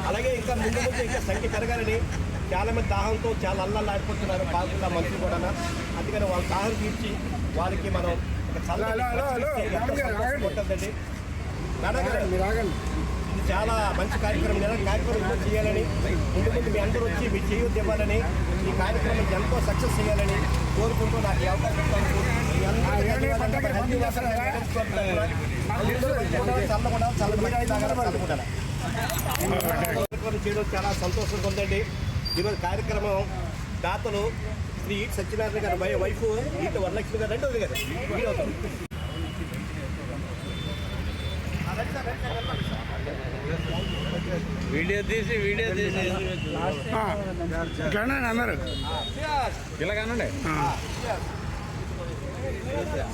అలాగే ఇంకా ముందు ముందు ఇంకా సంఖ్య పెరగాలని చాలా మంది దాహంతో చాలా అల్లల్లాడిపోతున్నారు పాల్గొన్న మనుషులు కూడా. అందుకని వాళ్ళ దాహం తీర్చి వారికి మనం ఉంటుందండి. ఇది చాలా మంచి కార్యక్రమం. కార్యక్రమం చేయాలని ముందు ముందు మీ అందరూ వచ్చి మీ చేయొద్దు ఇవ్వాలని, ఈ కార్యక్రమం ఎంతో సక్సెస్ చేయాలని కోరుకుంటూ నాకు ఈ అవకాశం చేయడం చాలా సంతోషంగా ఉందండి. ఈరోజు కార్యక్రమం దాతలు శ్రీ సత్యనారాయణ గారి వైఫ్ ఈట వరలక్ష్మి గారు అంటే ఉంది కదా వీడియో తీసి అన్నారు ఇలాగనండి.